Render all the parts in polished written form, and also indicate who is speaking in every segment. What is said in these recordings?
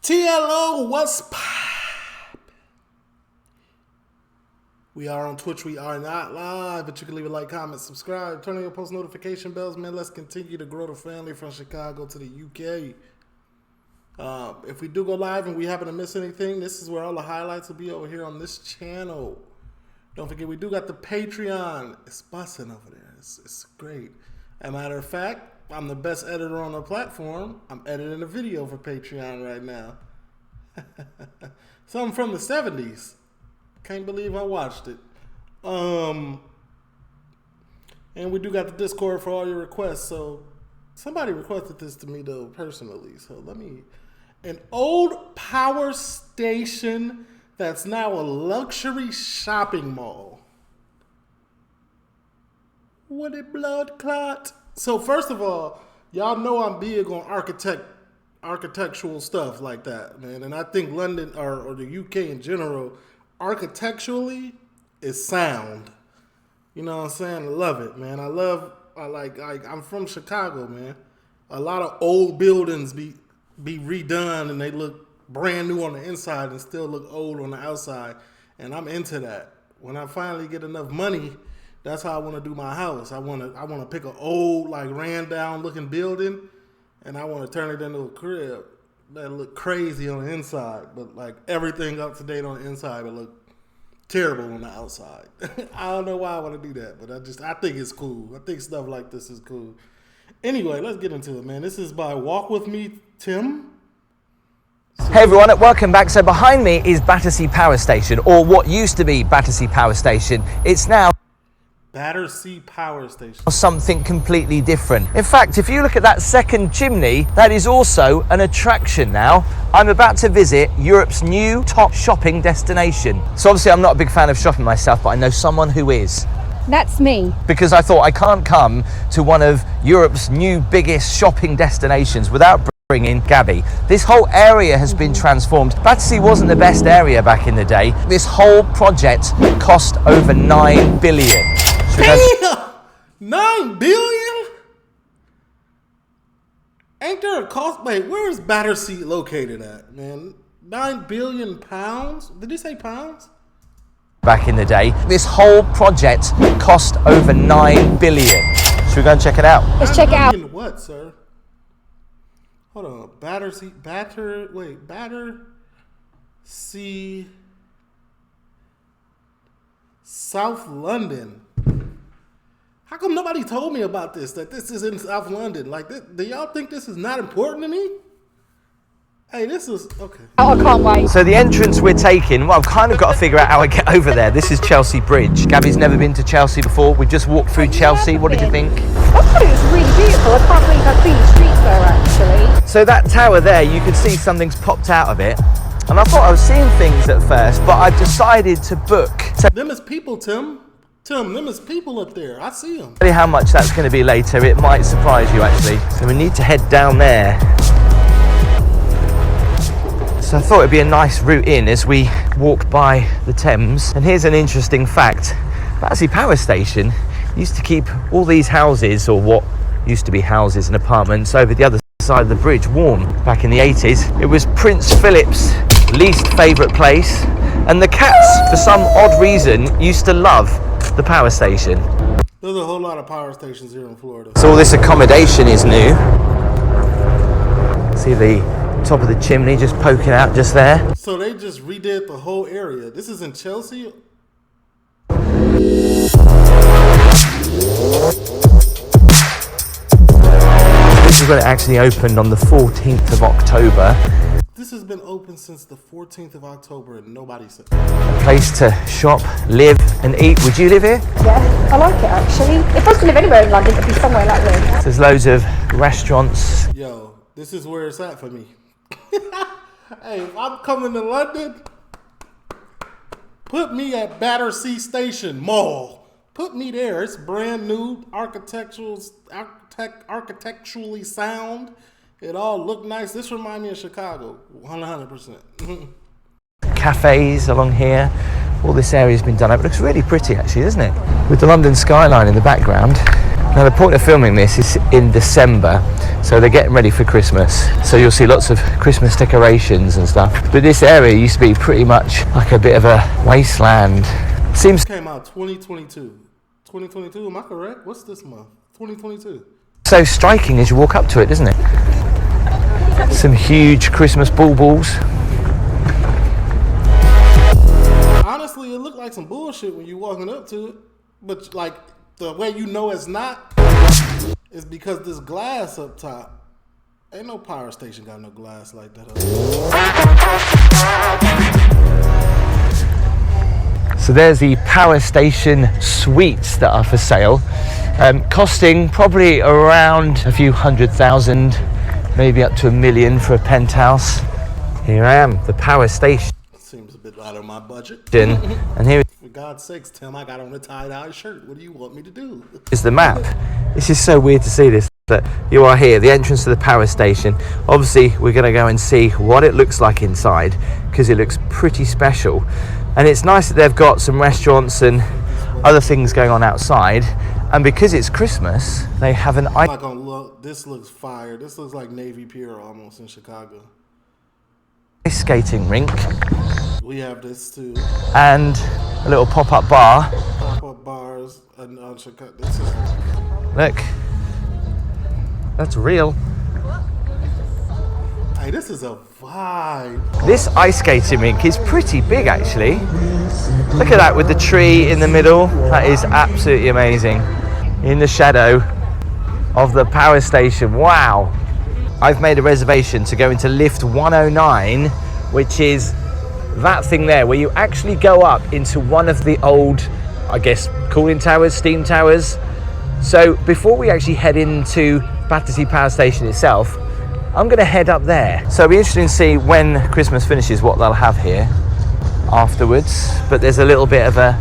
Speaker 1: TLO, what's pop? We are on Twitch. We are not live, but you can leave a like, comment, subscribe, turn on your post notification bells, man. Let's continue to grow the family from Chicago to the UK. If we do go live and we happen to miss anything, this is where all the highlights will be over here on this channel. Don't forget, we do got the Patreon. It's busting over there. It's great. As a matter of fact, I'm the best editor on the platform. I'm editing a video for Patreon right now. Something from the 70s. Can't believe I watched it. And we do got the Discord for all your requests. So somebody requested this to me though personally. So let me. An old power station that's now a luxury shopping mall. What a blood clot. So first of all, y'all know I'm big on architectural stuff like that, man. And I think London or the UK in general, architecturally is sound. You know what I'm saying? I love it, man. I'm from Chicago, man. A lot of old buildings be redone and they look brand new on the inside and still look old on the outside. And I'm into that. When I finally get enough money, that's how I want to do my house. I want to pick an old, like, ran down looking building, and I want to turn it into a crib that look crazy on the inside, but like everything up to date on the inside, but look terrible on the outside. I don't know why I want to do that, but I think it's cool. I think stuff like this is cool. Anyway, let's get into it, man. This is by Walk With Me, Tim.
Speaker 2: Hey everyone, welcome back. So behind me is Battersea Power Station, or what used to be Battersea Power Station. It's now
Speaker 1: Battersea Power Station.
Speaker 2: Something completely different. In fact, if you look at that second chimney, that is also an attraction now. I'm about to visit Europe's new top shopping destination. So obviously I'm not a big fan of shopping myself, but I know someone who is.
Speaker 3: That's me.
Speaker 2: Because I thought I can't come to one of Europe's new biggest shopping destinations without bringing Gabby. This whole area has been transformed. Battersea wasn't the best area back in the day. This whole project cost over 9 billion.
Speaker 1: Damn! 9 billion? Ain't there a cost? Wait, where is Battersea located at, man? 9 billion pounds? Did he say pounds?
Speaker 2: Back in the day, this whole project cost over 9 billion. Should we go and check it out?
Speaker 3: Let's check it out.
Speaker 1: What, sir? Hold on. Battersea, South London. How come nobody told me about this, that this is in South London? Like, do y'all think this is not important to me? Hey, this is, okay.
Speaker 3: Oh, I can't wait.
Speaker 2: So the entrance we're taking, well, I've kind of got to figure out how I get over there. This is Chelsea Bridge. Gabby's never been to Chelsea before. We just walked through Chelsea. What did you think?
Speaker 3: I thought it was really beautiful. I can't believe I've been streets there, actually.
Speaker 2: So that tower there, you can see something's popped out of it. And I thought I was seeing things at first, but I've decided to book.
Speaker 1: Them is people, Tim. Tim, them is people up there. I see them.
Speaker 2: Tell you how much that's going to be later. It might surprise you, actually. So we need to head down there. So I thought it'd be a nice route in as we walk by the Thames. And here's an interesting fact. Battersea Power Station used to keep all these houses, or what used to be houses and apartments, over the other side of the bridge warm back in the 80s. It was Prince Philip's least favourite place. And the cats, for some odd reason, used to love the power station.
Speaker 1: There's a whole lot of power stations here in Florida.
Speaker 2: So all this accommodation is new. See the top of the chimney just poking out just there.
Speaker 1: So they just redid the whole area. This is in Chelsea?
Speaker 2: This is when it actually opened on the 14th of October.
Speaker 1: This has been open since the 14th of October and nobody said.
Speaker 2: A place to shop, live and eat. Would you live here?
Speaker 3: Yeah, I like it, actually. If I was to live anywhere in London, it'd be somewhere like this.
Speaker 2: There's loads of restaurants.
Speaker 1: Yo, this is where it's at for me. Hey, if I'm coming to London, put me at Battersea Station Mall. Put me there. It's brand new, architecturally sound. It all looked nice. This reminds me of Chicago, 100%.
Speaker 2: Cafes along here. All this area's been done up. It looks really pretty, actually, doesn't it? With the London skyline in the background. Now the point of filming this is in December, so they're getting ready for Christmas. So you'll see lots of Christmas decorations and stuff. But this area used to be pretty much like a bit of a wasteland. Seems
Speaker 1: Came out 2022. 2022, am I correct? What's this month? 2022.
Speaker 2: so striking as you walk up to it, doesn't it? Some huge Christmas baubles.
Speaker 1: Honestly, it looked like some bullshit when you walking up to it. But like the way you know it's not is because this glass up top. Ain't no power station got no glass like that up.
Speaker 2: So there's the power station suites that are for sale, costing probably around a few $100,000, maybe up to $1 million for a penthouse. Here I am, the power station.
Speaker 1: Seems a bit out of my budget.
Speaker 2: And here
Speaker 1: For God's sakes, Tim, I got on a tie-dye shirt. What do you want me to do?
Speaker 2: is the map. This is so weird to see this, but you are here, the entrance to the power station. Obviously, we're going to go and see what it looks like inside, because it looks pretty special. And it's nice that they've got some restaurants and other things going on outside. And because it's Christmas, they have an
Speaker 1: I'm not gonna look. This looks fire. This looks like Navy Pier almost in Chicago.
Speaker 2: ice skating rink
Speaker 1: We have this too.
Speaker 2: and a little pop-up bar.
Speaker 1: Pop-up bars and Chicago. This is
Speaker 2: Look, that's real.
Speaker 1: hey, this is a vibe.
Speaker 2: This ice skating rink is pretty big actually. Look at that with the tree in the middle. That is absolutely amazing. In the shadow of the power station. Wow. I've made a reservation to go into lift 109, which is that thing there where you actually go up into one of the old, I guess, cooling towers, steam towers. So before we actually head into Battersea Power Station itself, I'm going to head up there. So it'll be interesting to see when Christmas finishes what they'll have here afterwards. But there's a little bit of a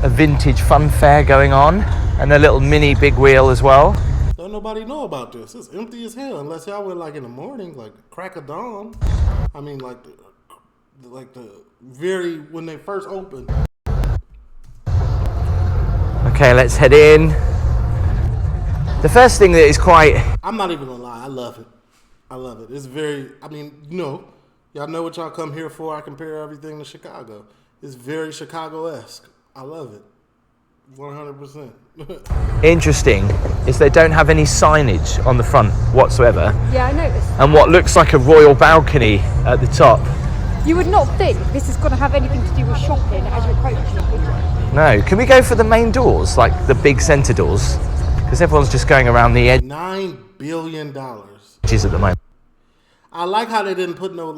Speaker 2: vintage fun fair going on and a little mini big wheel as well.
Speaker 1: Don't nobody know about this. It's empty as hell unless y'all went like in the morning, like crack of dawn. I mean, like the very when they first opened.
Speaker 2: Okay, let's head in. The first thing that is quite...
Speaker 1: I'm not even gonna lie. I love it. I love it. It's very. I mean, y'all know what y'all come here for. I compare everything to Chicago. It's very Chicago-esque. I love it. 100%.
Speaker 2: interesting is they don't have any signage on the front whatsoever.
Speaker 3: Yeah, I noticed.
Speaker 2: And what looks like a royal balcony at the top.
Speaker 3: You would not think this is going to have anything to do with shopping as you approach it, would you?
Speaker 2: No, can we go for the main doors, like the big centre doors? Because everyone's just going around the
Speaker 1: $9 billion.
Speaker 2: edges at the moment.
Speaker 1: I like how they didn't put no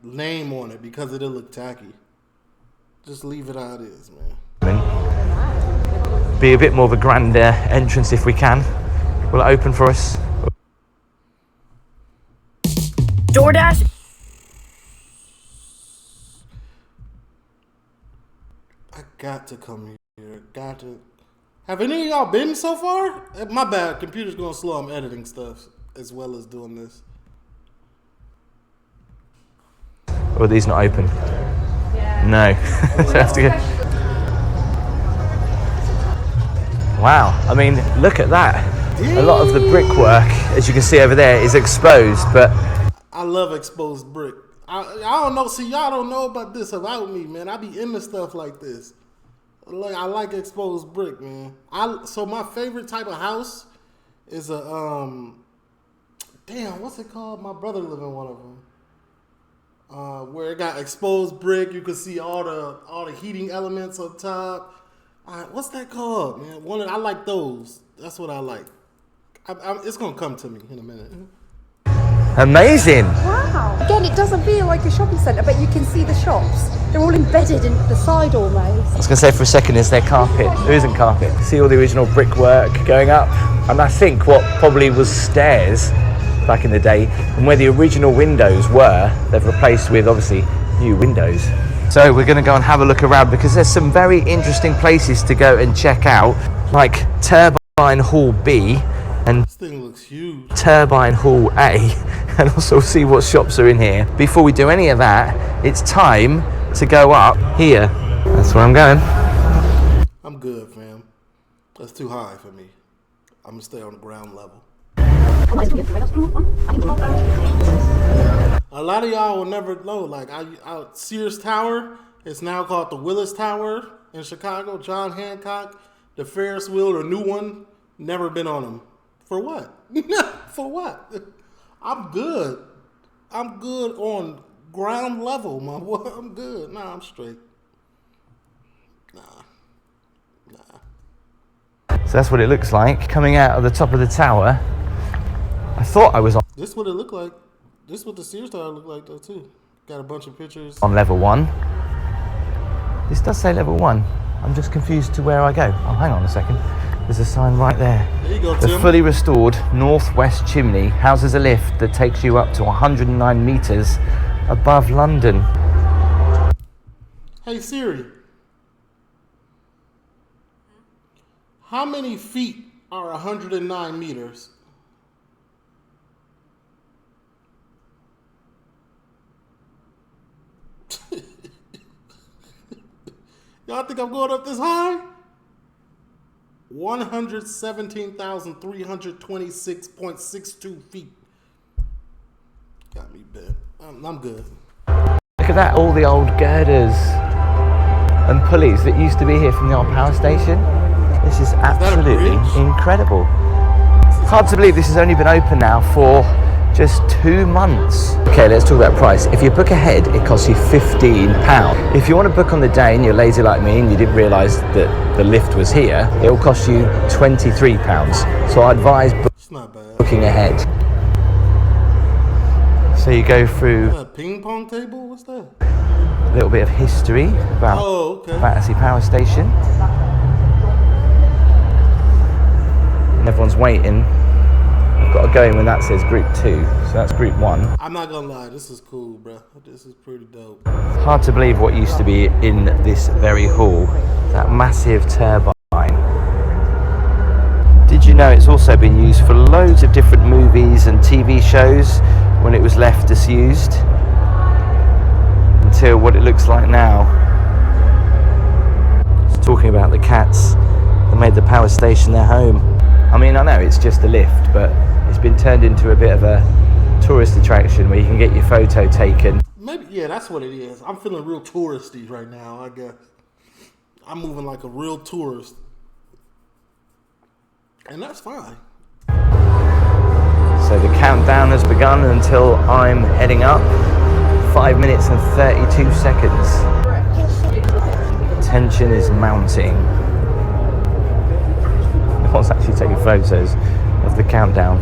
Speaker 1: name on it because it'll look tacky. Just leave it how it is, man.
Speaker 2: Be a bit more of a grander entrance if we can. Will it open for us?
Speaker 4: DoorDash.
Speaker 1: I got to come here. Got to. Have any of y'all been so far? My bad. Computer's going slow. I'm editing stuff as well as doing this.
Speaker 2: Or are these not open? No. So I have to go. Wow, I mean, look at that. A lot of the brickwork, as you can see over there, is exposed, but
Speaker 1: I love exposed brick. I don't know. See, y'all don't know about this about me, man. I be into stuff like this. I like exposed brick, man. So my favorite type of house is a damn, what's it called? My brother live in one of them. Where it got exposed brick, you can see all the heating elements up top. What's that called, man? I like those. That's what I like. It's gonna come to me in a minute.
Speaker 2: amazing.
Speaker 3: Wow. Again, it doesn't feel like a shopping centre, but you can see the shops. They're all embedded into the side almost.
Speaker 2: I was going to say for a second, is there carpet? There isn't carpet. See all the original brickwork going up. And I think what probably was stairs back in the day, and where the original windows were, they've replaced with obviously new windows. So we're going to go and have a look around because there's some very interesting places to go and check out, like Turbine Hall B and
Speaker 1: This thing looks huge.
Speaker 2: Turbine Hall A, and also see what shops are in here. Before we do any of that, it's time to go up here. That's where I'm going.
Speaker 1: I'm good, fam. That's too high for me. I'm gonna stay on the ground level. A lot of y'all will never know. Like Sears Tower, it's now called the Willis Tower in Chicago. John Hancock, the Ferris wheel, the new one. Never been on them. For what? For what? I'm good. I'm good on ground level, my boy. I'm good. Nah, I'm straight. Nah.
Speaker 2: So that's what it looks like coming out of the top of the tower. I thought I was
Speaker 1: This is what it looked like. This is what the Sears Tower looked like though too. Got a bunch of pictures.
Speaker 2: on level 1. This does say level 1. I'm just confused to where I go. Oh, hang on a second. There's a sign right there.
Speaker 1: There you go,
Speaker 2: The
Speaker 1: Tim.
Speaker 2: fully restored northwest chimney houses a lift that takes you up to 109 meters above London.
Speaker 1: Hey Siri. How many feet are 109 meters? Y'all think I'm going up this high? 117,326.62 feet. Got me bent. I'm good.
Speaker 2: Look at that, all the old girders and pulleys that used to be here from the old power station. This is absolutely
Speaker 1: bridge?
Speaker 2: incredible. Hard to believe this has only been open now for just 2 months. Okay, let's talk about price. If you book ahead, it costs you £15. If you want to book on the day and you're lazy like me and you didn't realise that the lift was here, it will cost you £23. So I advise
Speaker 1: It's not bad.
Speaker 2: booking ahead. So you go through
Speaker 1: A ping pong table? What's that?
Speaker 2: a little bit of history about
Speaker 1: Oh, okay.
Speaker 2: Battersea Power Station. And everyone's waiting. I've got to go in when that says group 2, so that's group 1.
Speaker 1: I'm not gonna lie, this is cool, bro. This is pretty dope.
Speaker 2: Hard to believe what used to be in this very hall, that massive turbine. Did you know it's also been used for loads of different movies and TV shows when it was left disused? Until what it looks like now. It's talking about the cats that made the power station their home. I mean, I know it's just a lift, but it's been turned into a bit of a tourist attraction where you can get your photo taken.
Speaker 1: Maybe, yeah, that's what it is. I'm feeling real touristy right now, I guess. I'm moving like a real tourist. And that's fine.
Speaker 2: So the countdown has begun until I'm heading up. 5 minutes and 32 seconds. Tension is mounting. I was actually taking photos of the countdown.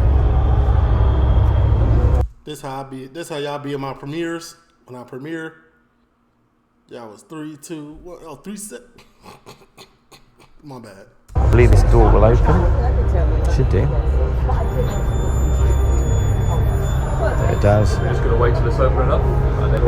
Speaker 1: This how y'all be in my premieres. When I premiere, y'all was 3, 2, 1, oh, 3 sec. My bad.
Speaker 2: I believe this door will open. Should do. There it does.
Speaker 5: We're just going to wait till it's opening up. And then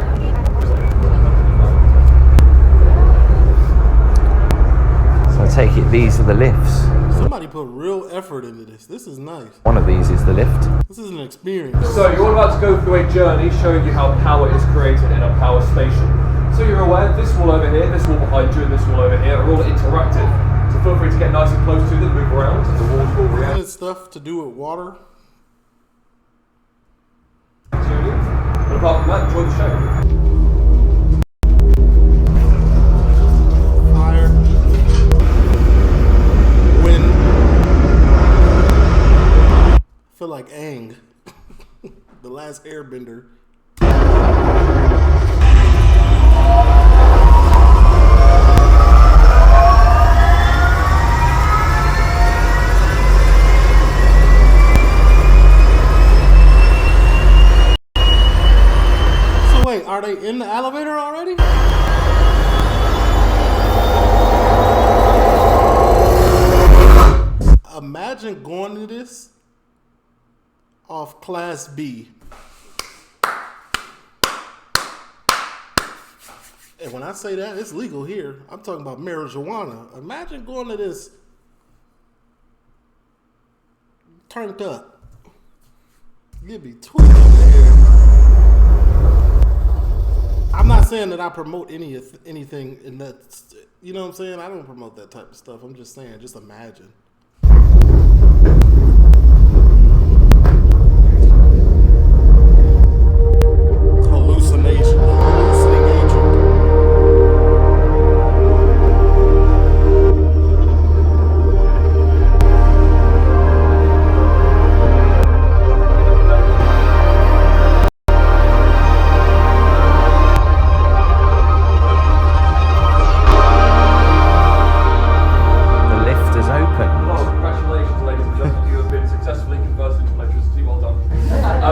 Speaker 2: So I take it these are the lifts.
Speaker 1: Somebody put real effort into this. This is nice.
Speaker 2: One of these is the lift.
Speaker 1: This is an experience.
Speaker 5: So you're all about to go through a journey showing you how power is created in a power station. So you're aware this wall over here, this wall behind you, and this wall over here are all interactive. So feel free to get nice and close to them, move around, and the walls will react
Speaker 1: It's stuff to do with water.
Speaker 5: to you. But apart from that, enjoy the show.
Speaker 1: Fire. Wind. I feel like Aang. The last airbender. Wait, are they in the elevator already? Imagine going to this off Class B. And when I say that, it's legal here. I'm talking about marijuana. Imagine going to this turned up. You'd be twisted there. I'm not saying that I promote anything in that, you know what I'm saying? I don't promote that type of stuff. I'm just saying, just imagine.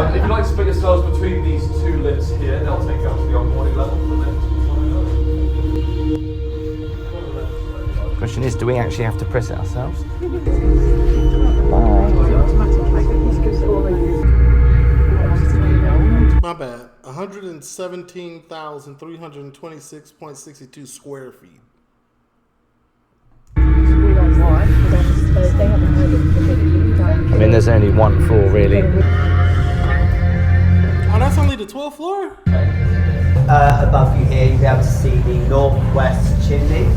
Speaker 5: If you'd like to split yourselves between these two lifts here, they'll take you up to the on-boarding level.
Speaker 2: Question is, do we actually have to press it ourselves?
Speaker 1: My bad. 117,326.62 square feet.
Speaker 2: I mean, there's only one floor really.
Speaker 1: Oh, that's only the 12th floor?
Speaker 6: Above you here, you'll be able to see the northwest chimney.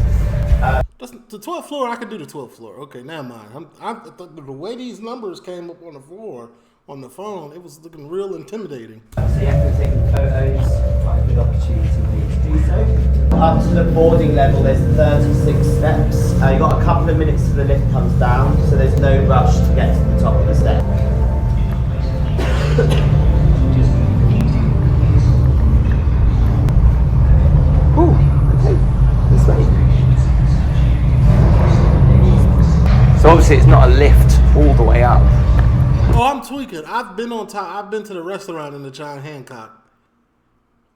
Speaker 1: The 12th floor, I could do the 12th floor. Okay, never mind. The way these numbers came up on the floor, on the phone, it was looking real intimidating.
Speaker 6: So you have to be taking photos, quite a good opportunity for you to do so. Up to the boarding level, there's 36 steps. You've got a couple of minutes till the lift comes down, so there's no rush to get to the top of the step.
Speaker 2: So obviously it's not a lift all the way up.
Speaker 1: Oh, I'm tweaking. I've been on top. I've been to the restaurant in the John Hancock.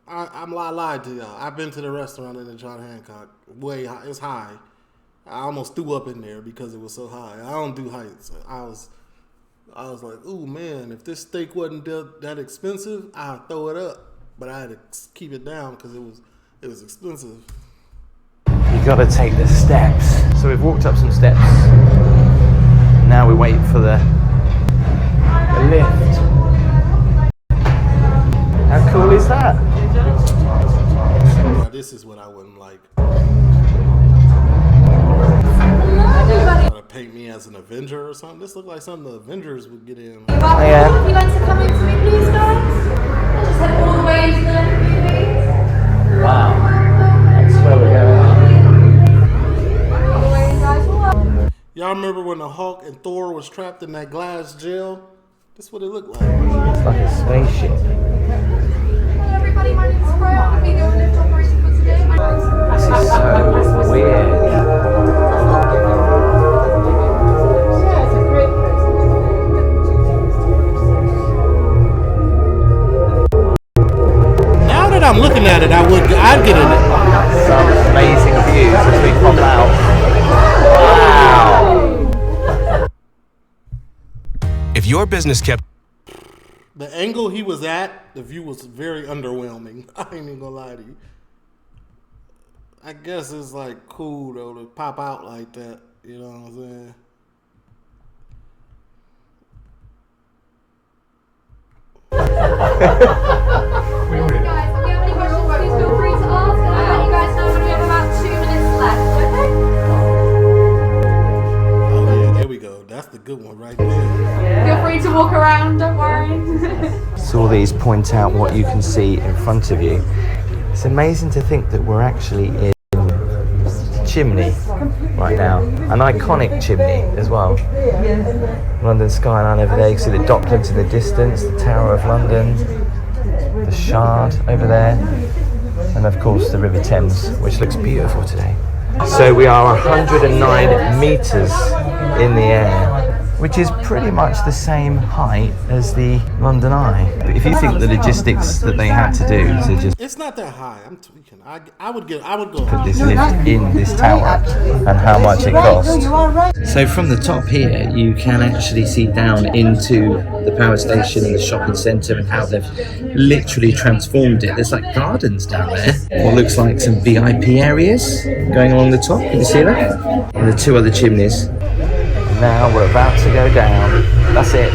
Speaker 1: I lied to y'all. I've been to the restaurant in the John Hancock. Way high. It's high. I almost threw up in there because it was so high. I don't do heights. I was like, ooh man, if this steak wasn't that expensive, I'd throw it up. But I had to keep it down because it was expensive.
Speaker 2: You gotta take the steps. So we've walked up some steps. Now we wait for the lift. How cool is that?
Speaker 1: Yeah, this is what I wouldn't like. Trying to paint me as an Avenger or something. This looked like something the Avengers would get in.
Speaker 2: Yeah.
Speaker 3: Would you like to come in to me, please, guys? Just head all the way into the left, please.
Speaker 2: Wow. That's where we're going.
Speaker 3: All the way, guys.
Speaker 1: Y'all remember when the Hulk and Thor was trapped in that glass jail? That's what it looked like.
Speaker 2: It's like a spaceship.
Speaker 3: Hello, everybody. My name is Fro. I'll be your lift operator for today.
Speaker 2: This is so weird.
Speaker 1: Now that I'm looking at it, I'd get in it.
Speaker 2: Some amazing views as we pop out. Wow.
Speaker 7: If your business kept
Speaker 1: The angle he was at, the view was very underwhelming. I ain't even gonna lie to you. I guess it's like cool though to pop out like that. You know what I'm saying?
Speaker 3: Guys, if you have any questions, please feel free to ask. And I'll let you guys know when we have about 2 minutes left, okay?
Speaker 1: Oh yeah, there we go. That's the good one right there.
Speaker 3: Feel free to walk around, don't worry.
Speaker 2: So all these point out what you can see in front of you. It's amazing to think that we're actually in the chimney right now. An iconic chimney as well. London skyline over there. You can see the Docklands in the distance, the Tower of London, the Shard over there, and of course the River Thames, which looks beautiful today. So we are 109 metres in the air, which is pretty much the same height as the London Eye. But if you think the logistics that they had to do to just
Speaker 1: It's not that high. I'm tweaking. I would go.
Speaker 2: put this lift in this tower and how much it cost. So from the top here, you can actually see down into the power station and the shopping centre and how they've literally transformed it. There's like gardens down there. What looks like some VIP areas going along the top. Can you see that? And the two other chimneys. Now we're about to go down. That's it.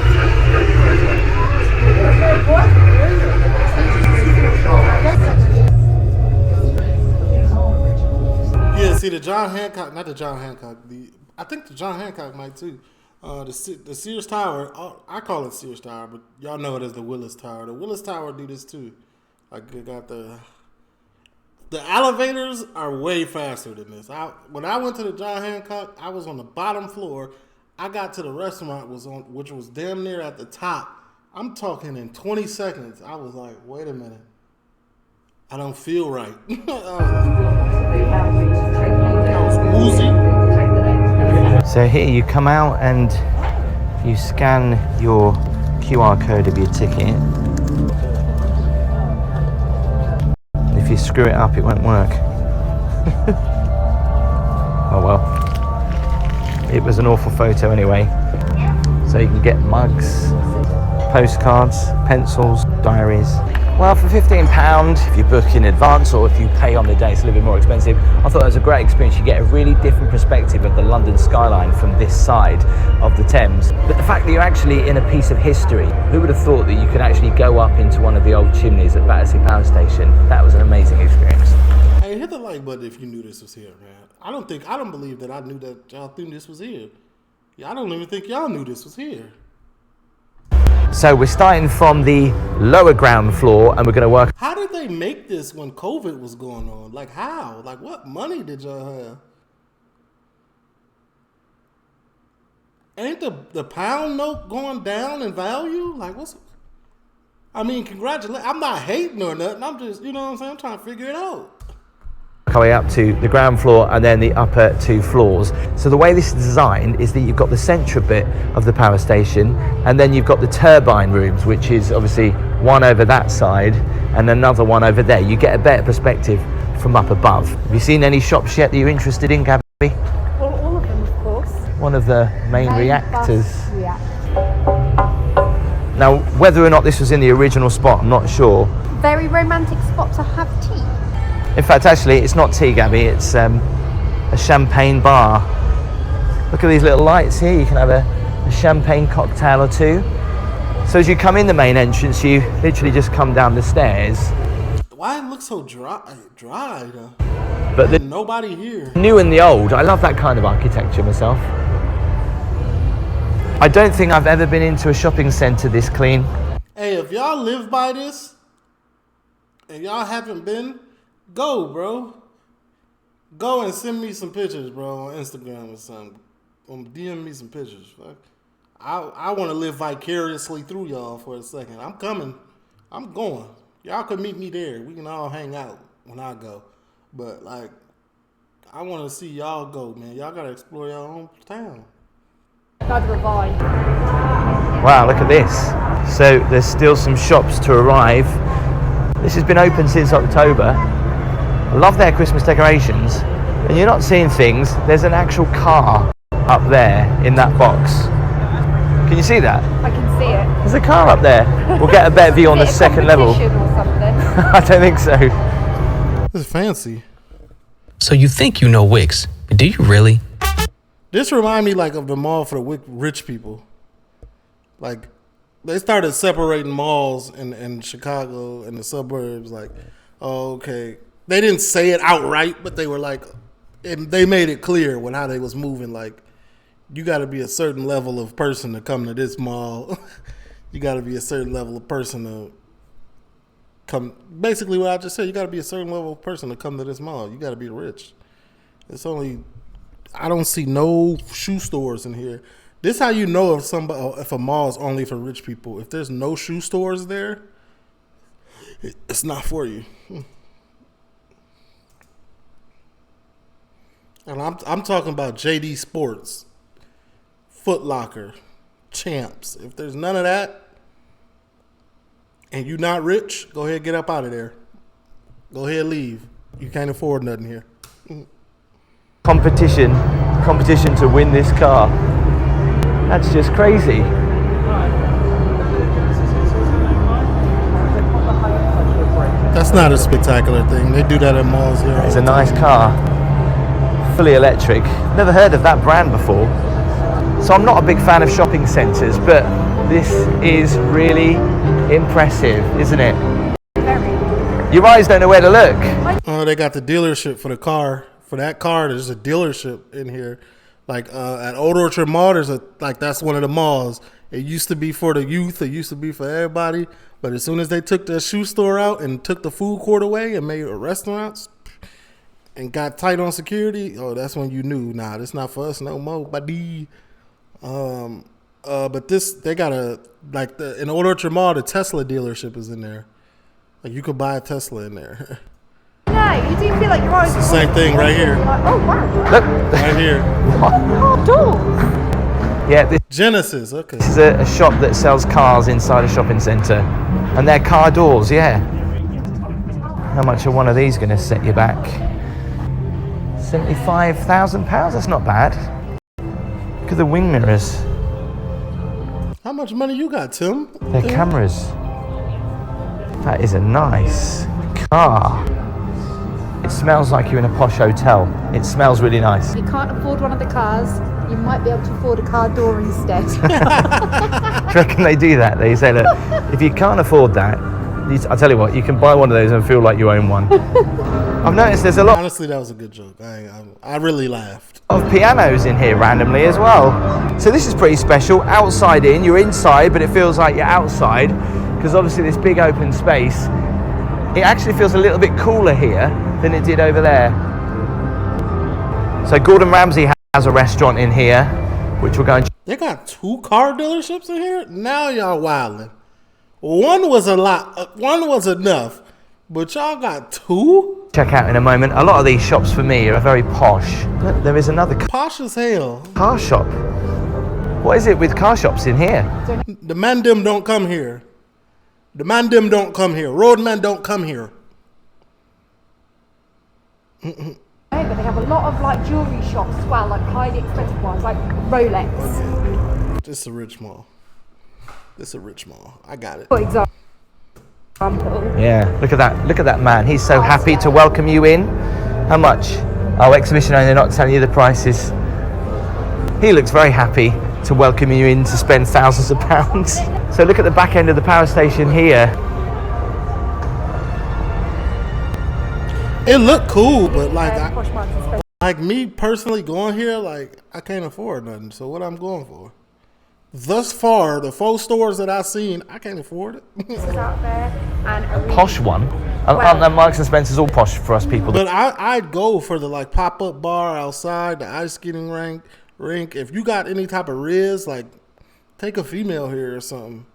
Speaker 1: Yeah, see the John Hancock, not the John Hancock. I think the John Hancock might too. The Sears Tower. I call it Sears Tower, but y'all know it as the Willis Tower. The Willis Tower do this too. Like they got the elevators are way faster than this. When I went to the John Hancock, I was on the bottom floor. I got to the restaurant which was damn near at the top. I'm talking in 20 seconds. I was like, wait a minute. I don't feel right. I was woozy.
Speaker 2: So here you come out and you scan your QR code of your ticket. If you screw it up, it won't work. Oh well. It was an awful photo anyway. So you can get mugs, postcards, pencils, diaries. Well, for £15, if you book in advance or if you pay on the day, it's a little bit more expensive. I thought it was a great experience. You get a really different perspective of the London skyline from this side of the Thames. But the fact that you're actually in a piece of history, who would have thought that you could actually go up into one of the old chimneys at Battersea Power Station? That was an amazing experience.
Speaker 1: Hey, hit the like button if you knew this was here, man. I don't believe that I knew that y'all knew this was here. Yeah, I don't even think y'all knew this was here.
Speaker 2: So we're starting from the lower ground floor and we're going to work.
Speaker 1: How did they make this when COVID was going on? Like how? Like what money did y'all have? Ain't the pound note going down in value? Like what's... I mean, congratulations. I'm not hating or nothing. I'm just, you know what I'm saying? I'm trying to figure it out.
Speaker 2: Our way up to the ground floor and then the upper 2 floors. So the way this is designed is that you've got the central bit of the power station and then you've got the turbine rooms, which is obviously one over that side and another one over there. You get a better perspective from up above. Have you seen any shops yet that you're interested in, Gabby?
Speaker 8: Well, all of them, of course.
Speaker 2: One of the main reactors. Now, whether or not this was in the original spot, I'm not sure.
Speaker 8: Very romantic spot to have tea.
Speaker 2: In fact, actually, it's not tea, Gabby. It's a champagne bar. Look at these little lights here. You can have a champagne cocktail or two. So as you come in the main entrance, you literally just come down the stairs.
Speaker 1: Why it looks so dry though?
Speaker 2: But the
Speaker 1: nobody here.
Speaker 2: New and the old. I love that kind of architecture myself. I don't think I've ever been into a shopping centre this clean.
Speaker 1: Hey, if y'all live by this and y'all haven't been, go, bro. Go and send me some pictures, bro, on Instagram or something. DM me some pictures. Fuck. I want to live vicariously through y'all for a second. I'm coming. I'm going. Y'all can meet me there. We can all hang out when I go. But, like, I want to see y'all go, man. Y'all got to explore your own town.
Speaker 8: Neither have I.
Speaker 2: Wow, look at this. So there's still some shops to arrive. This has been open since October. I love their Christmas decorations. And you're not seeing things. There's an actual car up there in that box. Can you see that?
Speaker 8: I can see it.
Speaker 2: There's a car up there. We'll get a better view on the second level.
Speaker 8: Or something?
Speaker 2: I don't think so.
Speaker 1: This is fancy.
Speaker 7: So you think you know Wix, but do you really?
Speaker 1: This reminds me like of the mall for the rich people. Like they started separating malls in Chicago and the suburbs. Like, oh, okay, they didn't say it outright, but they were like, and they made it clear when how they was moving. Like, you got to be a certain level of person to come to this mall. You got to be a certain level of person to come. Basically, what I just said, you got to be a certain level of person to come to this mall. You got to be rich. It's only. I don't see no shoe stores in here. This how you know if a mall is only for rich people. If there's no shoe stores there, it's not for you. And I'm talking about JD Sports, Foot Locker, Champs. If there's none of that, and you're not rich, go ahead, get up out of there. Go ahead, leave. You can't afford nothing here.
Speaker 2: Competition to win this car. That's just crazy.
Speaker 1: That's not a spectacular thing. They do that at malls here.
Speaker 2: It's a nice car. Fully electric. Never heard of that brand before. So I'm not a big fan of shopping centres, but this is really impressive, isn't it? Your eyes don't know where to look.
Speaker 1: Oh, they got the dealership for the car. For that car, there's a dealership in here. Like at Old Orchard Mall, that's one of the malls. It used to be for the youth. It used to be for everybody. But as soon as they took the shoe store out and took the food court away and made restaurants and got tight on security, oh, that's when you knew, nah, this not for us no more, buddy. But this, they got in Old Orchard Mall, the Tesla dealership is in there. Like you could buy a Tesla in there.
Speaker 8: No, you do feel like you're always...
Speaker 1: It's the same thing right here.
Speaker 8: Like, oh, wow.
Speaker 2: Look.
Speaker 1: Right here.
Speaker 8: Oh, doors.
Speaker 2: Yeah, this
Speaker 1: Genesis, okay.
Speaker 2: is a shop that sells cars inside a shopping centre. And they're car doors, yeah. How much are one of these going to set you back? £75,000? That's not bad. Look at the wing mirrors.
Speaker 1: How much money you got, Tim?
Speaker 2: They're cameras. That is a nice car. It smells like you're in a posh hotel. It smells really nice.
Speaker 8: If you can't afford one of the cars, you might be able to afford a car door instead.
Speaker 2: Do you reckon they do that? They say, look, if you can't afford that, I'll tell you what, you can buy one of those and feel like you own one. I've noticed there's a lot
Speaker 1: Honestly, that was a good joke. I really laughed.
Speaker 2: of pianos in here randomly as well. So this is pretty special. Outside in, you're inside, but it feels like you're outside because obviously this big open space. It actually feels a little bit cooler here than it did over there. So Gordon Ramsay has a restaurant in here, which we're going to
Speaker 1: They got 2 car dealerships in here? Now y'all wildin'. One was a lot. One was enough. But y'all got 2?
Speaker 2: check out in a moment. A lot of these shops for me are very posh. Look, there is another
Speaker 1: Posh as hell.
Speaker 2: car shop. What is it with car shops in here?
Speaker 1: The man them don't come here. The man them don't come here. Roadmen don't come here.
Speaker 8: Right, but they have a lot of like jewellery shops as well, like highly expensive ones, like Rolex.
Speaker 1: This is a rich mall. This is a rich mall. I got it.
Speaker 8: For example.
Speaker 2: Yeah, look at that. Look at that man. He's so happy to welcome you in. How much? Oh, exhibition only, they're not telling you the prices. He looks very happy to welcome you in to spend thousands of pounds. So look at the back end of the power station here.
Speaker 1: It looked cool, but like me personally going here, like I can't afford nothing. So what I'm going for? Thus far, the 4 stores that I've seen, I can't afford it.
Speaker 8: Out there and
Speaker 2: Posh one. Aren't the Marks and Spencer's all posh for us people?
Speaker 1: But I'd go for the like pop-up bar outside, the ice skating rink. If you got any type of riz, like take a female here or something.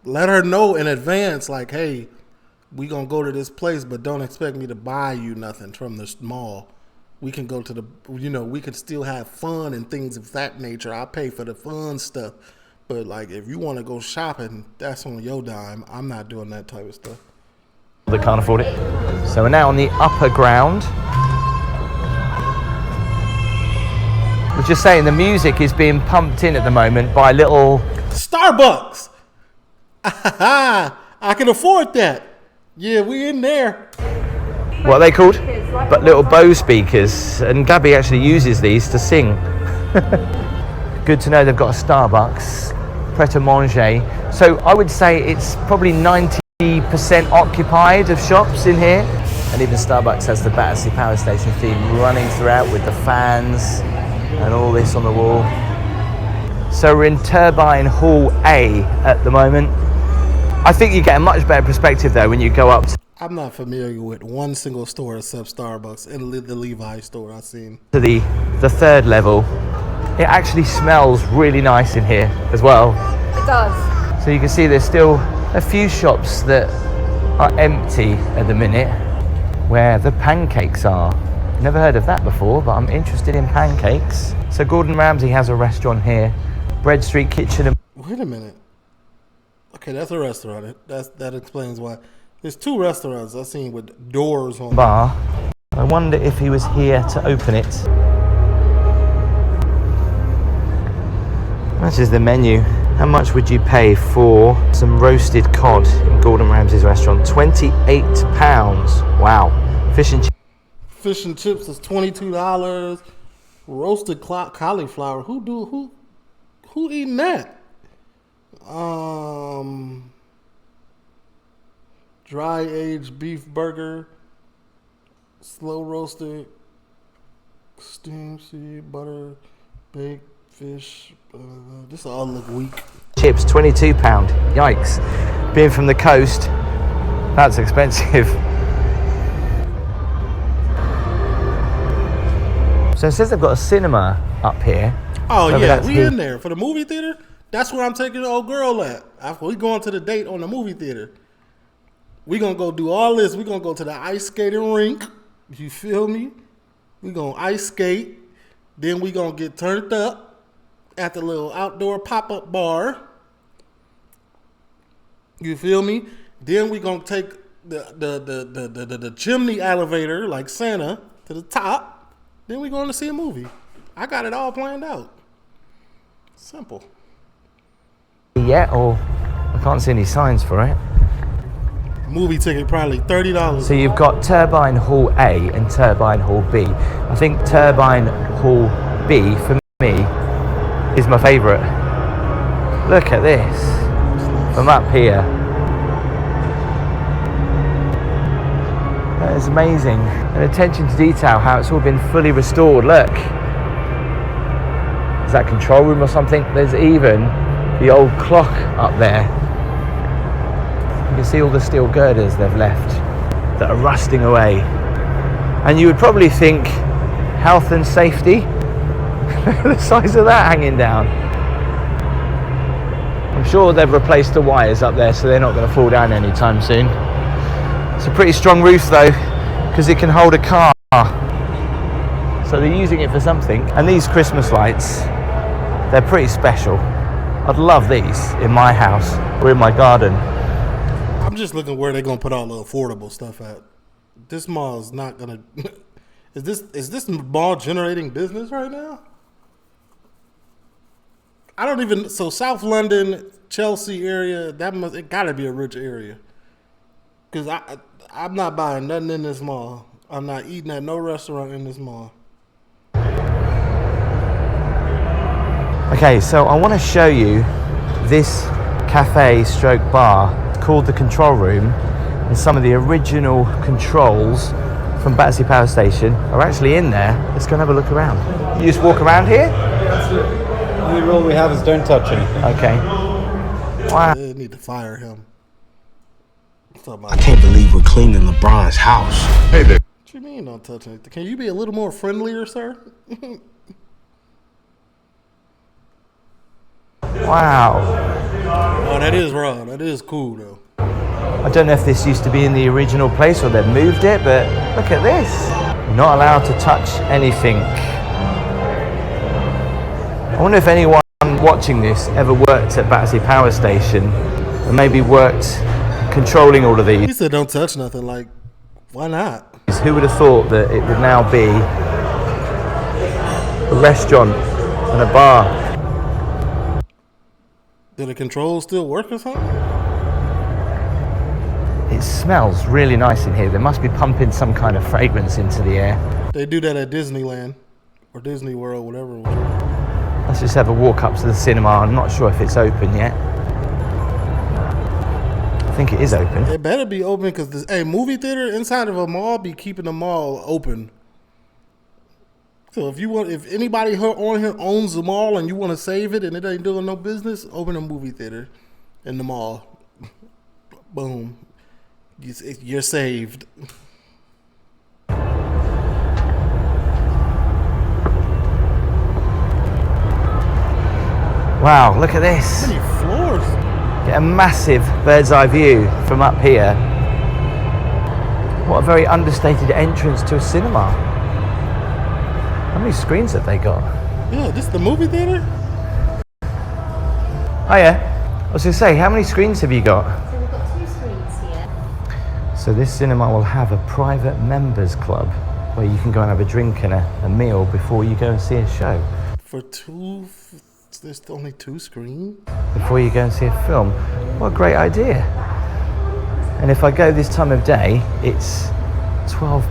Speaker 1: Let her know in advance, like, hey, we gonna go to this place, but don't expect me to buy you nothing from this mall. We can go to the, we could still have fun and things of that nature. I'll pay for the fun stuff. But like, if you want to go shopping, that's on your dime. I'm not doing that type of stuff.
Speaker 2: They can't afford it. So we're now on the upper ground. We're just saying the music is being pumped in at the moment by little
Speaker 1: Starbucks. I can afford that. Yeah, we in there.
Speaker 2: what are they called? But little Bose speakers, and Gabby actually uses these to sing. Good to know they've got a Starbucks, Pret-a-Manger. So I would say it's probably 90% occupied of shops in here. And even Starbucks has the Battersea Power Station theme running throughout with the fans and all this on the wall. So we're in Turbine Hall A at the moment. I think you get a much better perspective though when you go up
Speaker 1: I'm not familiar with one single store except Starbucks and the Levi's store I've seen.
Speaker 2: to the third level. It actually smells really nice in here as well.
Speaker 8: it does.
Speaker 2: So you can see there's still a few shops that are empty at the minute where the pancakes are. Never heard of that before, but I'm interested in pancakes. So Gordon Ramsay has a restaurant here, Bread Street Kitchen.
Speaker 1: Wait a minute. Okay, that's a restaurant. That explains why. There's 2 restaurants I've seen with doors on them.
Speaker 2: Bar. I wonder if he was here to open it. That is the menu. How much would you pay for some roasted cod in Gordon Ramsay's restaurant? £28. Wow. Fish and chips.
Speaker 1: Fish and chips is $22. Roasted cauliflower. Who eating that? Dry aged beef burger, slow roasted, steamed seed butter, baked fish. This all look weak.
Speaker 2: Chips, £22. Yikes. Being from the coast, that's expensive. So it says they've got a cinema up here.
Speaker 1: Oh
Speaker 2: Maybe
Speaker 1: yeah,
Speaker 2: that's
Speaker 1: we
Speaker 2: the-
Speaker 1: in there for the movie theater. That's where I'm taking the old girl at. We going to the date on the movie theater. We gonna go do all this. We gonna go to the ice skating rink. You feel me? We gonna ice skate. Then we gonna get turned up. at the little outdoor pop-up bar. You feel me? Then we gonna take the chimney elevator like Santa to the top. Then we going to see a movie. I got it all planned out. Simple.
Speaker 2: Yeah, or I can't see any signs for it.
Speaker 1: Movie ticket probably $30.
Speaker 2: So you've got Turbine Hall A and Turbine Hall B. I think Turbine Hall B, for me, is my favourite. Look at this. From up here. That is amazing. And attention to detail, how it's all been fully restored. Look. Is that control room or something? There's even the old clock up there. You can see all the steel girders they've left that are rusting away. And you would probably think health and safety. The size of that hanging down. I'm sure they've replaced the wires up there so they're not going to fall down anytime soon. It's a pretty strong roof though, because it can hold a car. So they're using it for something. And these Christmas lights, they're pretty special. I'd love these in my house or in my garden.
Speaker 1: I'm just looking where they're gonna put all the affordable stuff at. This mall is not gonna. Is this mall generating business right now? I don't even. So South London, Chelsea area, it gotta be a rich area. Cause I'm not buying nothing in this mall. I'm not eating at no restaurant in this mall.
Speaker 2: Okay, so I want to show you this cafe stroke bar called the Control Room, and some of the original controls from Battersea Power Station are actually in there. Let's go and have a look around. You just walk around here?
Speaker 9: Yeah, absolutely. The only rule we have is don't touch anything.
Speaker 2: Okay. Wow.
Speaker 1: They need to fire him.
Speaker 10: I can't believe we're cleaning LeBron's house.
Speaker 1: Hey there. What you mean don't touch anything? Can you be a little more friendlier, sir?
Speaker 2: Wow.
Speaker 1: Oh, that is raw. That is cool, though.
Speaker 2: I don't know if this used to be in the original place or they've moved it, but look at this. You're not allowed to touch anything. I wonder if anyone watching this ever worked at Battersea Power Station and maybe worked controlling all of these.
Speaker 1: He said don't touch nothing. Like, why not?
Speaker 2: Who would have thought that it would now be a restaurant and a bar?
Speaker 1: Do the controls still work or something?
Speaker 2: It smells really nice in here. They must be pumping some kind of fragrance into the air.
Speaker 1: They do that at Disneyland or Disney World, whatever.
Speaker 2: Let's just have a walk up to the cinema. I'm not sure if it's open yet. I think it is open.
Speaker 1: It better be open because a movie theater inside of a mall be keeping the mall open. So if anybody on here owns the mall and you want to save it and it ain't doing no business, open a movie theater in the mall. Boom. You're saved.
Speaker 2: Wow, look at this.
Speaker 1: How many floors?
Speaker 2: Get a massive bird's eye view from up here. What a very understated entrance to a cinema. How many screens have they got?
Speaker 1: Yeah, this is the movie theater?
Speaker 2: Oh yeah. I was going to say, how many screens have you got?
Speaker 3: So we've got 2 screens here.
Speaker 2: So this cinema will have a private members club where you can go and have a drink and a meal before you go and see a show.
Speaker 1: There's only 2 screens?
Speaker 2: Before you go and see a film. What a great idea. And if I go this time of day, it's £12.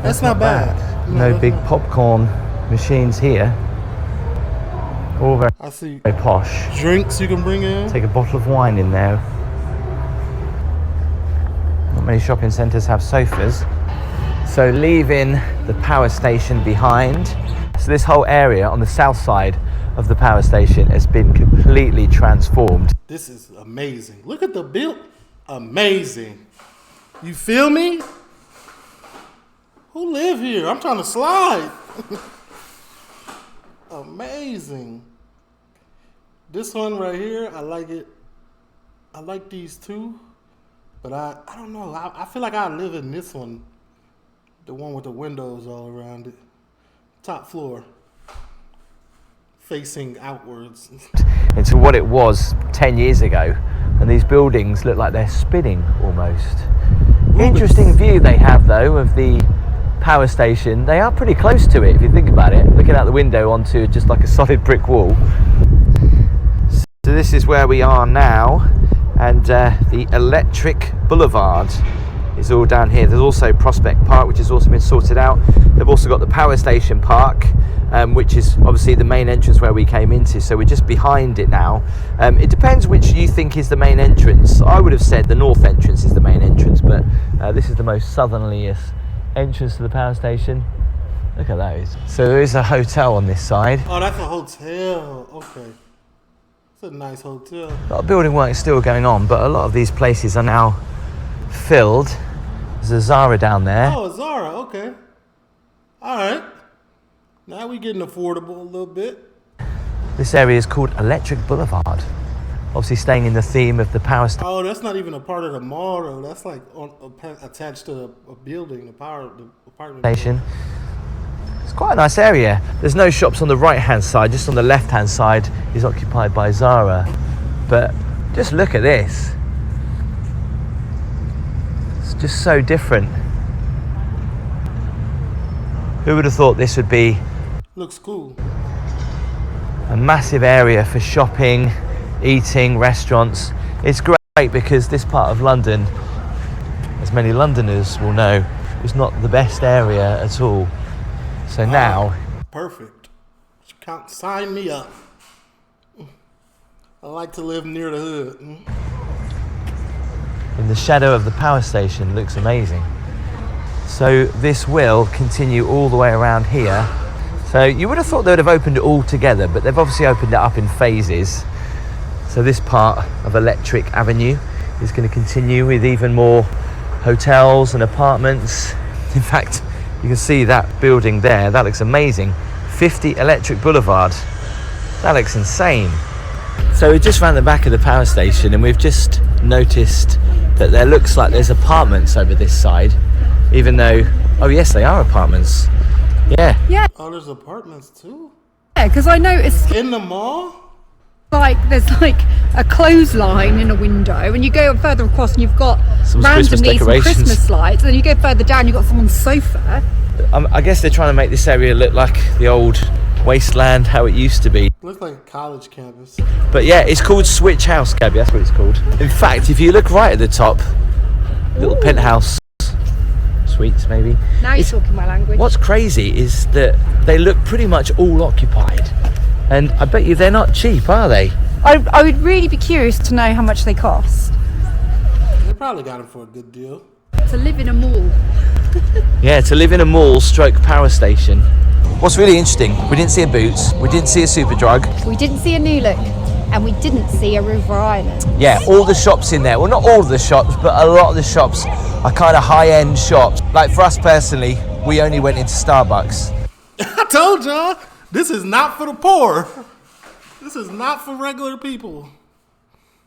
Speaker 1: That's not bad.
Speaker 2: No big popcorn machines here. All very,
Speaker 1: I see
Speaker 2: very posh.
Speaker 1: drinks you can bring in.
Speaker 2: Take a bottle of wine in there. Not many shopping centres have sofas. So leaving the power station behind. So this whole area on the south side of the power station has been completely transformed.
Speaker 1: This is amazing. Look at the build. Amazing. You feel me? Who live here? I'm trying to slide. Amazing. This one right here, I like it. I like these 2, but I don't know. I feel like I live in this one, the one with the windows all around it. Top floor. facing outwards.
Speaker 2: into what it was 10 years ago, and these buildings look like they're spinning almost. Interesting view they have though of the power station. They are pretty close to it if you think about it, looking out the window onto just like a solid brick wall. So this is where we are now, and the Electric Boulevard is all down here. There's also Prospect Park, which has also been sorted out. They've also got the Power Station Park, which is obviously the main entrance where we came into, so we're just behind it now. It depends which you think is the main entrance. I would have said the north entrance is the main entrance, but this is the most southerliest entrance to the power station. Look at those. So there is a hotel on this side.
Speaker 1: Oh, that's a hotel. Okay. It's a nice hotel.
Speaker 2: A lot of building work is still going on, but a lot of these places are now filled. There's a Zara down there.
Speaker 1: Oh, a Zara. Okay. All right. Now we're getting affordable a little bit.
Speaker 2: This area is called Electric Boulevard. Obviously staying in the theme of the power station.
Speaker 1: Oh, that's not even a part of the mall, though. That's like attached to a building, the apartment
Speaker 2: Station. It's quite a nice area. There's no shops on the right-hand side. Just on the left-hand side is occupied by Zara. But just look at this. It's just so different. Who would have thought this would be
Speaker 1: Looks cool.
Speaker 2: a massive area for shopping, eating, restaurants? It's great because this part of London, as many Londoners will know, is not the best area at all. So now...
Speaker 1: Perfect. Sign me up. I like to live near the hood.
Speaker 2: in the shadow of the power station, looks amazing. So this will continue all the way around here. So you would have thought they would have opened it all together, but they've obviously opened it up in phases. So this part of Electric Avenue is going to continue with even more hotels and apartments. In fact, you can see that building there, that looks amazing. 50 Electric Boulevard, that looks insane. So we're just around the back of the power station and we've just noticed that there looks like there's apartments over this side, even though, oh yes, they are apartments. Yeah.
Speaker 8: Yeah.
Speaker 1: Oh, there's apartments too?
Speaker 8: Yeah, because I noticed
Speaker 1: in the mall,
Speaker 8: like there's like a clothesline in a window, and you go further across and you've got randomly some Christmas lights, and then you go further down, you've got someone's sofa.
Speaker 2: I guess they're trying to make this area look like the old wasteland, how it used to be.
Speaker 1: looks like a college campus.
Speaker 2: But yeah, it's called Switch House, Gabby, that's what it's called. In fact, if you look right at the top, little penthouse suites maybe.
Speaker 8: Now you're talking my language.
Speaker 2: What's crazy is that they look pretty much all occupied. And I bet you they're not cheap, are they?
Speaker 8: I would really be curious to know how much they cost.
Speaker 1: They probably got them for a good deal.
Speaker 8: To live in a mall.
Speaker 2: Yeah, to live in a mall stroke power station. What's really interesting, we didn't see a Boots, we didn't see a Superdrug.
Speaker 8: We didn't see a New Look, and we didn't see a River Island.
Speaker 2: Yeah, all the shops in there, well not all of the shops, but a lot of the shops are kind of high-end shops. Like for us personally, we only went into Starbucks.
Speaker 1: I told y'all, this is not for the poor. This is not for regular people.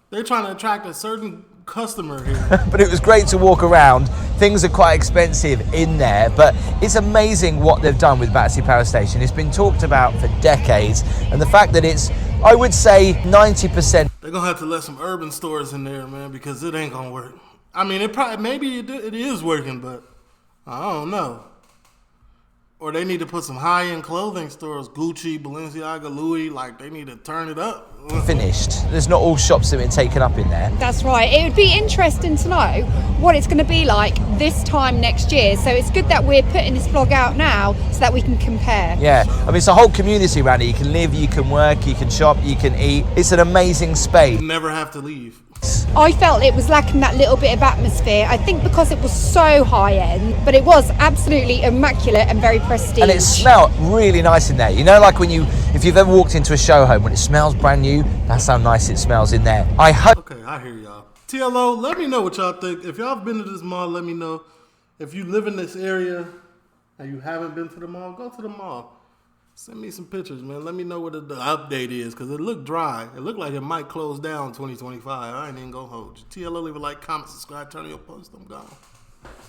Speaker 1: They're trying to attract a certain customer here.
Speaker 2: But it was great to walk around. Things are quite expensive in there, but it's amazing what they've done with Battersea Power Station. It's been talked about for decades, and the fact that it's, I would say, 90%.
Speaker 1: They're gonna have to let some urban stores in there, man, because it ain't gonna work. I mean, it probably, maybe it is working, but I don't know. Or they need to put some high-end clothing stores, Gucci, Balenciaga, Louis, like they need to turn it up.
Speaker 2: Finished. There's not all shops that have been taken up in there.
Speaker 8: That's right. It would be interesting to know what it's going to be like this time next year. So it's good that we're putting this vlog out now so that we can compare.
Speaker 2: Yeah, I mean, it's a whole community around here. You can live, you can work, you can shop, you can eat. It's an amazing space.
Speaker 1: You never have to leave.
Speaker 8: I felt it was lacking that little bit of atmosphere. I think because it was so high end, but it was absolutely immaculate and very prestige.
Speaker 2: And it smelled really nice in there. You know, like if you've ever walked into a show home when it smells brand new, that's how nice it smells in there. I hope.
Speaker 1: Okay, I hear y'all. TLO, let me know what y'all think. If y'all have been to this mall, let me know. If you live in this area and you haven't been to the mall, go to the mall. Send me some pictures, man. Let me know what the update is, because it looked dry. It looked like it might close down 2025. I ain't even gonna hold you. TLO, leave a like, comment, subscribe, turn on your post. I'm gone.